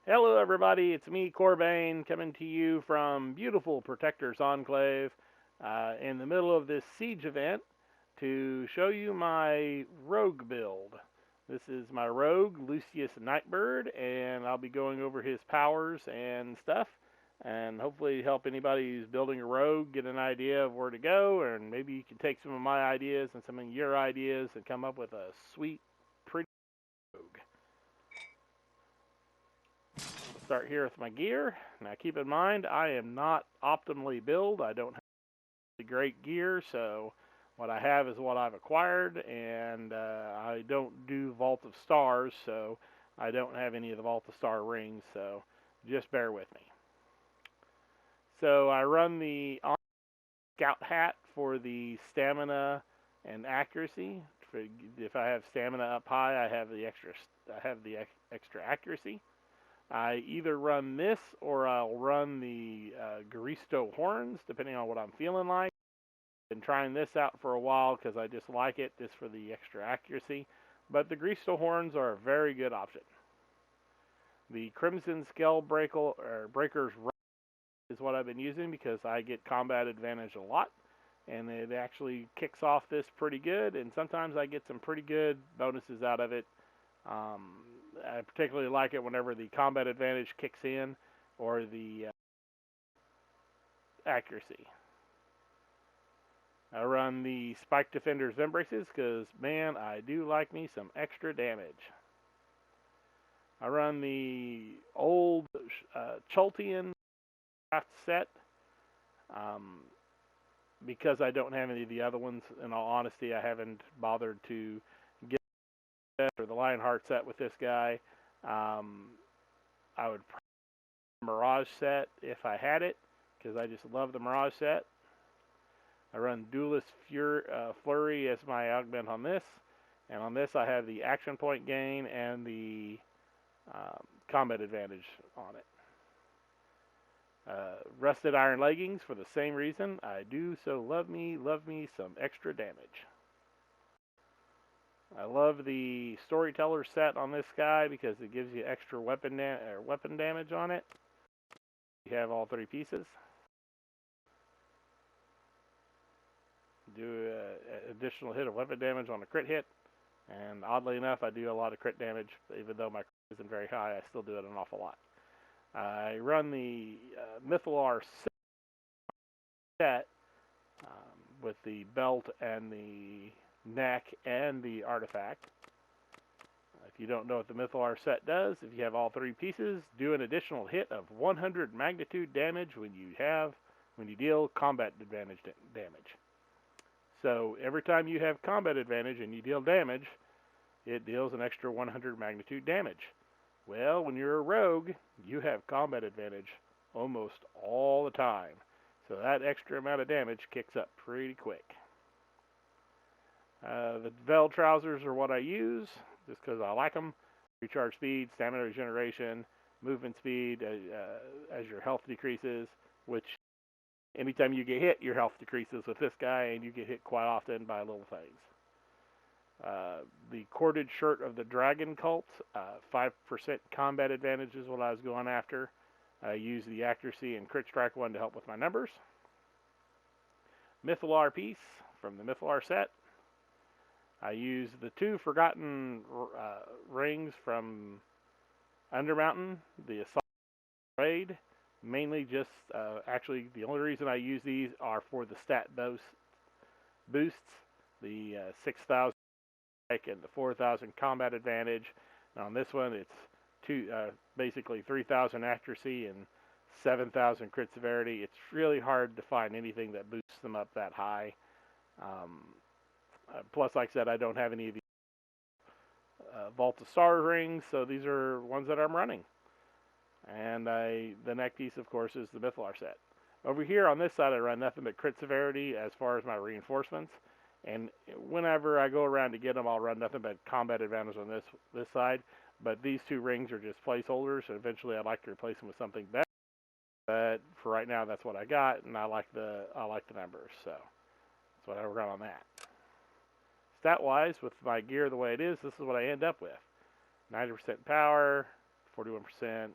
Hello, everybody. It's me, Qorbane, coming to you from beautiful Protector's Enclave in the middle of this siege event to show you my rogue build. This is my rogue, Lucius Nightbird, and I'll be going over his powers and stuff, and hopefully help anybody who's building a rogue get an idea of where to go, and maybe you can take some of my ideas and some of your ideas and come up with a sweet, pretty rogue. Start here with my gear. Now keep in mind, I am not optimally built. I don't have great gear, so what I have is what I've acquired, and I don't do Vault of Stars, so I don't have any of the Vault of Star rings, so just bear with me. So I run the Scout Hat for the stamina and accuracy. If I have stamina up high, I have the extra accuracy. I either run this or I'll run the Garisto horns, depending on what I'm feeling like. Been trying this out for a while because I just like it, just for the extra accuracy. But the Garisto horns are a very good option. The Crimson Skull Breaker's is what I've been using because I get combat advantage a lot, and it actually kicks off this pretty good. And sometimes I get some pretty good bonuses out of it. I particularly like it whenever the combat advantage kicks in or the accuracy. I run the Spike Defender's Embraces because, man, I do like me some extra damage. I run the old Choltian craft set because I don't have any of the other ones. In all honesty, I haven't bothered to get or the Lionheart set with this guy. I would Mirage set if I had it because I just love the Mirage set. I run Duelist Flurry as my augment on this, and on this I have the action point gain and the combat advantage on it. Rusted Iron Leggings for the same reason. I do so love me some extra damage. I love the Storyteller set on this guy because it gives you extra weapon damage on it. You have all three pieces. Do an additional hit of weapon damage on a crit hit, and oddly enough, I do a lot of crit damage. Even though my crit isn't very high, I still do it an awful lot. I run the Mythalar set with the belt and the neck and the artifact. If you don't know what the Mythalar set does, if you have all three pieces, do an additional hit of 100 magnitude damage when you deal combat advantage damage. So every time you have combat advantage and you deal damage, it deals an extra 100 magnitude damage. Well, when you're a rogue, you have combat advantage almost all the time. So that extra amount of damage kicks up pretty quick. The Vel trousers are what I use just because I like them. Recharge speed, stamina regeneration, movement speed as your health decreases, which anytime you get hit, your health decreases with this guy, and you get hit quite often by little things. The Corded Shirt of the Dragon Cult, 5% combat advantage is what I was going after. I use the accuracy and crit strike one to help with my numbers. Mythalar piece from the Mythalar set. I use the two Forgotten rings from Undermountain, the Assault Raid. Mainly just, actually, the only reason I use these are for the stat boosts. The 6,000 and the 4,000 combat advantage. And on this one, it's basically 3,000 accuracy and 7,000 crit severity. It's really hard to find anything that boosts them up that high. Plus, like I said, I don't have any of the Vault of Stars rings, so these are ones that I'm running. And the neck piece, of course, is the Mythalar set. Over here on this side, I run nothing but crit severity as far as my reinforcements. And whenever I go around to get them, I'll run nothing but combat advantage on this side. But these two rings are just placeholders, and eventually I'd like to replace them with something better. But for right now, that's what I got, and I like the numbers, so that's what I run on that. Stat-wise, with my gear the way it is, this is what I end up with: 90% power, 41%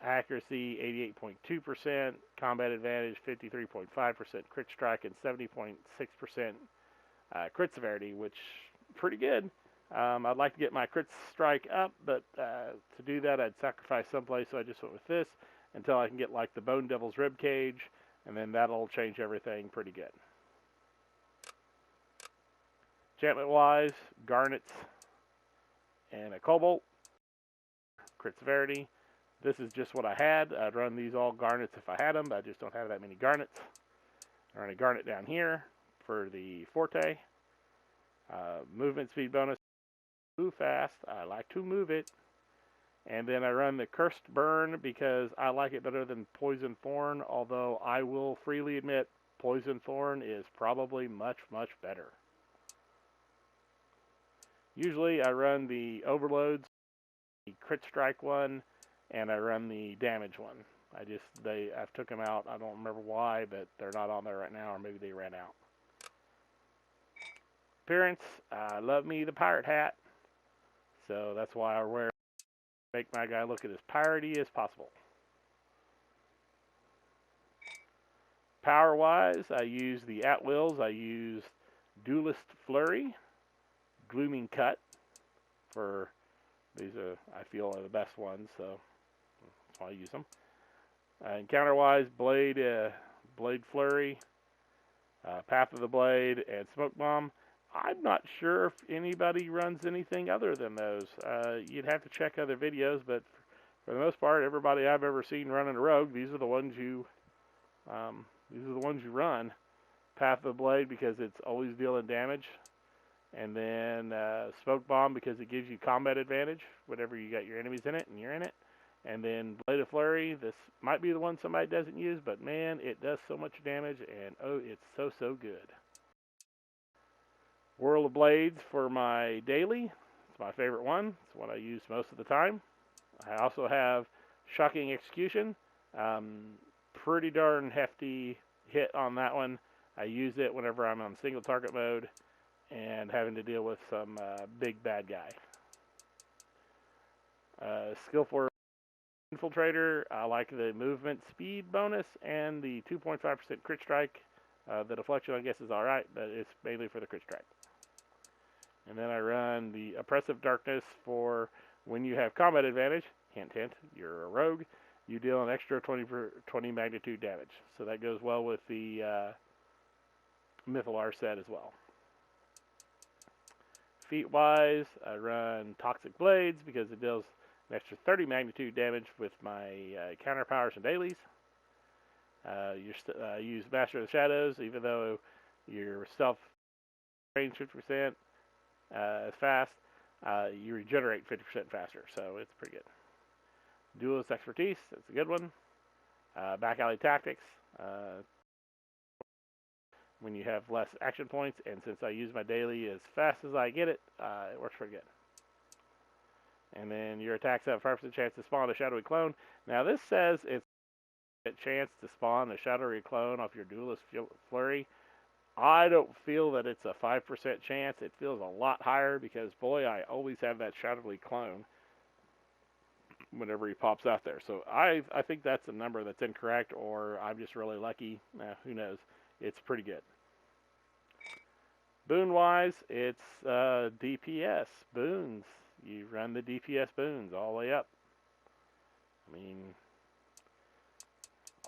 Accuracy 88.2%, combat advantage 53.5%, crit strike, and 70.6% crit severity, which pretty good. I'd like to get my crit strike up, but to do that I'd sacrifice someplace, so I just went with this until I can get like the Bone Devil's Rib Cage, and then that'll change everything pretty good. Enchantment wise, garnets and a cobalt, crit severity. This is just what I had. I'd run these all garnets if I had them, but I just don't have that many garnets. I run a garnet down here for the forte. Movement speed bonus, move fast. I like to move it. And then I run the Cursed Burn because I like it better than Poison Thorn, although I will freely admit Poison Thorn is probably much, much better. Usually I run the overloads, the crit strike one, and I run the damage one. I've took them out. I don't remember why, but they're not on there right now, or maybe they ran out. Appearance, I love me the pirate hat, so that's why I wear it. Make my guy look as piratey as possible. Power-wise, I use the at-wills. I use Duelist Flurry, Glooming Cut for these. I feel are the best ones, so that's why I use them. Encounter-wise, Blade Flurry, Path of the Blade, and Smoke Bomb. I'm not sure if anybody runs anything other than those. You'd have to check other videos, but for the most part, everybody I've ever seen running a rogue, these are the ones you run. Path of the Blade because it's always dealing damage, and then Smoke Bomb because it gives you combat advantage whenever you got your enemies in it and you're in it. And then Blade of Flurry, this might be the one somebody doesn't use, but man, it does so much damage, and oh, it's so good. Whirl of Blades for my daily. It's my favorite one. It's what I use most of the time. I also have Shocking Execution. Pretty darn hefty hit on that one. I use it whenever I'm on single target mode and having to deal with some big bad guy. Skillful Infiltrator. I like the movement speed bonus and the 2.5% crit strike. The deflection, I guess, is alright, but it's mainly for the crit strike. And then I run the Oppressive Darkness for when you have combat advantage. Hint, hint, you're a rogue. You deal an extra 20 magnitude damage. So that goes well with the Mythalar set as well. Feat-wise, I run Toxic Blades because it deals an extra 30 magnitude damage with my counter powers and dailies. You use Master of the Shadows, even though your stealth range 50% as fast, you regenerate 50% faster, so it's pretty good. Duelist Expertise, that's a good one. Back Alley Tactics, when you have less action points, and since I use my daily as fast as I get it, it works pretty good. And then your attacks have a 5% chance to spawn a shadowy clone. Now this says it's a chance to spawn a shadowy clone off your Duelist Flurry. I don't feel that it's a 5% chance. It feels a lot higher because, boy, I always have that shadowy clone whenever he pops out there. So I think that's a number that's incorrect, or I'm just really lucky. Who knows? It's pretty good. Boon-wise, it's DPS. Boons. You run the DPS boons all the way up. I mean,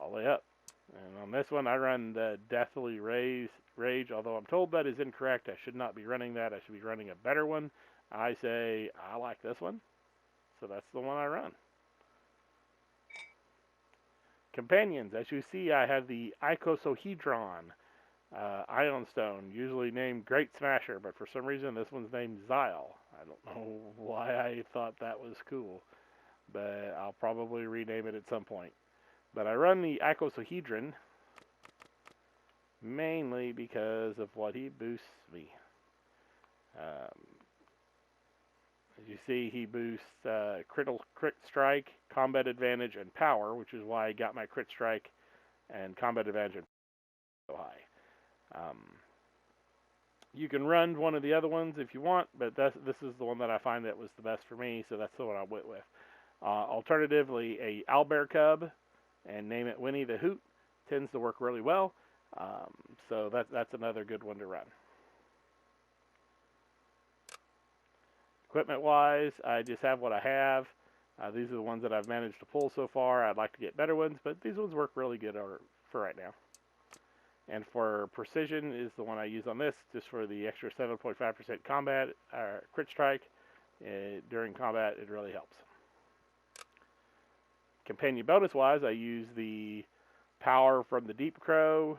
all the way up. And on this one, I run the Deathly Rage, although I'm told that is incorrect. I should not be running that. I should be running a better one. I say I like this one, so that's the one I run. Companions, as you see, I have the Icosahedron Ion Stone, usually named Great Smasher, but for some reason this one's named Xyle. I don't know why I thought that was cool, but I'll probably rename it at some point. But I run the Icosahedron mainly because of what he boosts me. As you see, he boosts crit strike, combat advantage, and power, which is why I got my crit strike and combat advantage so high. You can run one of the other ones if you want, but this is the one that I find that was the best for me, so that's the one I went with. Alternatively, a owlbear cub and name it Winnie the Hoot tends to work really well. So that's another good one to run. Equipment-wise, I just have what I have. These are the ones that I've managed to pull so far. I'd like to get better ones, but these ones work really good for right now. And for precision is the one I use on this, just for the extra 7.5% combat crit strike. During combat, it really helps. Companion bonus-wise, I use the Power from the Deep Crow,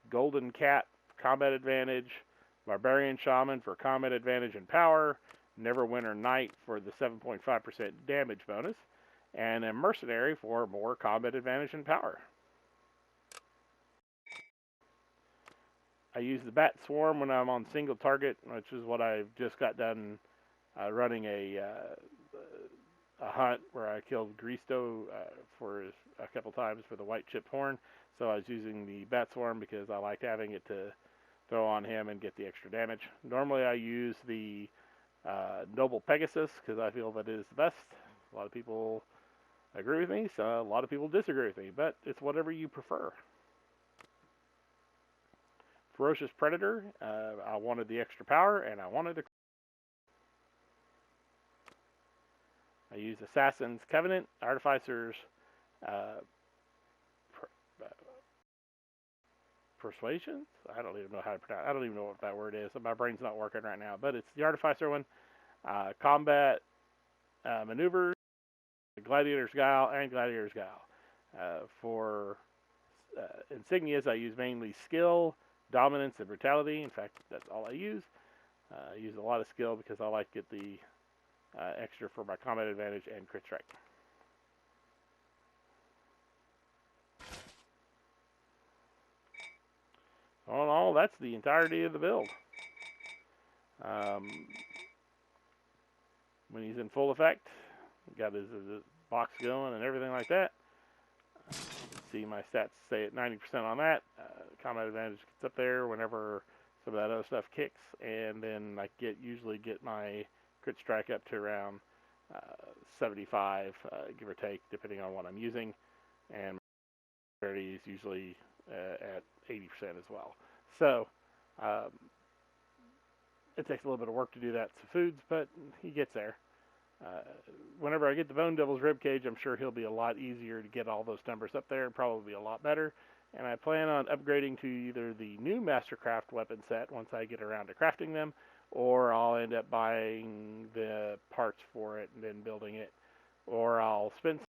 Golden Cat for combat advantage, Barbarian Shaman for combat advantage and power, Neverwinter Knight for the 7.5% damage bonus, and a Mercenary for more combat advantage and power. I use the Bat Swarm when I'm on single target, which is what I've just got done running a hunt where I killed Gristo for a couple times for the white chipped horn. So I was using the Bat Swarm because I liked having it to throw on him and get the extra damage. Normally I use the Noble Pegasus because I feel that it is the best. A lot of people agree with me, so a lot of people disagree with me, but it's whatever you prefer. Ferocious Predator, I wanted the extra power and I wanted the... I use Assassin's Covenant, Artificer's Persuasion? I don't even know how to pronounce. I don't even know what that word is. My brain's not working right now. But it's the Artificer one. Combat Maneuvers, Gladiator's Guile, and Gladiator's Guile. For insignias, I use mainly Skill, Dominance, and Brutality. In fact, that's all I use. I use a lot of Skill because I like to get the extra for my combat advantage and crit strike. All in all, that's the entirety of the build. When he's in full effect, got his box going and everything like that. See my stats stay at 90% on that. Combat advantage gets up there whenever some of that other stuff kicks, and then I usually get my crit strike up to around 75, give or take, depending on what I'm using, and my severity is usually at 80% as well. So it takes a little bit of work to do that to foods, but he gets there. Whenever I get the Bone Devil's Ribcage, I'm sure he'll be a lot easier to get all those numbers up there, probably a lot better. And I plan on upgrading to either the new Mastercraft weapon set once I get around to crafting them, or I'll end up buying the parts for it and then building it. Or I'll spend some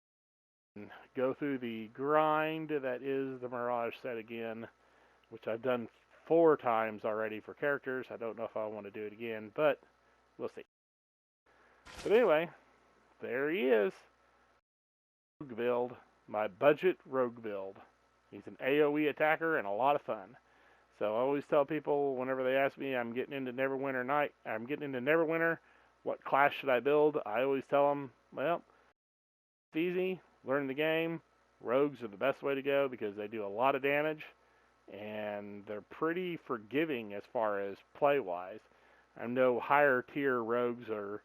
and go through the grind that is the Mirage set again, which I've done 4 times already for characters. I don't know if I want to do it again, but we'll see. But anyway, there he is. Rogue build, my budget rogue build. He's an AOE attacker and a lot of fun. So I always tell people whenever they ask me, I'm getting into Neverwinter, what class should I build? I always tell them, well, it's easy, learn the game. Rogues are the best way to go because they do a lot of damage and they're pretty forgiving as far as play-wise. I know higher tier rogues are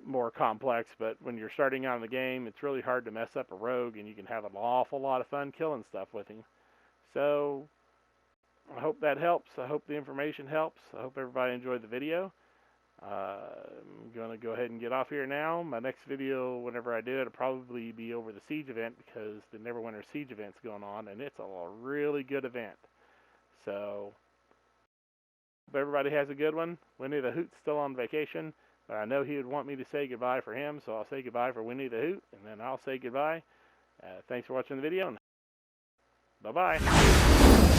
more complex, but when you're starting out in the game, it's really hard to mess up a rogue, and you can have an awful lot of fun killing stuff with him. So I hope that helps. I hope the information helps. I hope everybody enjoyed the video. I'm going to go ahead and get off here now. My next video, whenever I do it, will probably be over the Siege event because the Neverwinter Siege event's going on, and it's a really good event. So hope everybody has a good one. Winnie the Hoot's still on vacation. But I know he would want me to say goodbye for him, so I'll say goodbye for Winnie the Hoot, and then I'll say goodbye. Thanks for watching the video, and bye-bye.